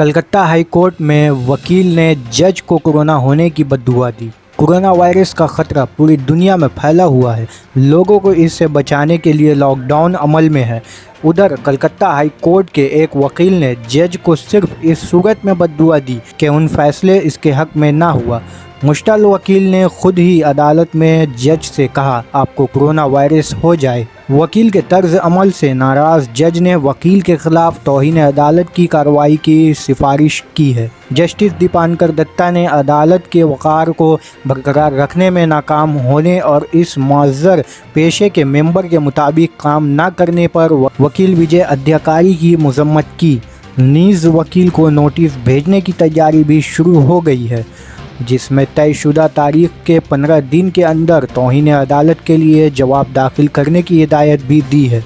Calcutta high court में वकील ने जज को कोरोना होने की बद्दुआ दी। कोरोना वायरस का खतरा पूरी दुनिया में फैला हुआ है। लोगों को इससे बचाने के लिए लॉकडाउन अमल में है। उधर कलकत्ता हाई कोर्ट के एक वकील ने जज को सिर्फ इस सूरत में बद्दुआ दी कि उन फैसले इसके हक में ना हुआ। मुश्ताल वकील ने खुद ही अदालत में जज से कहा, आपको कोरोना वायरस हो जाए। वकील के तर्ज अमल से नाराज़ जज ने वकील के खिलाफ तौहीन अदालत की कार्रवाई की सिफारिश की है। जस्टिस दीपांकर दत्ता ने अदालत के वक़ार को बरकरार रखने में नाकाम होने और इस मुअज़्ज़र पेशे के मेंबर के मुताबिक काम न करने पर वकील विजय अधिकारी की मज़म्मत की। नीज़ वकील को नोटिस भेजने की तैयारी भी शुरू हो गई है, जिसमें तयशुदा तारीख के 15 दिन के अंदर तौहीन अदालत के लिए जवाब दाखिल करने की हिदायत भी दी है।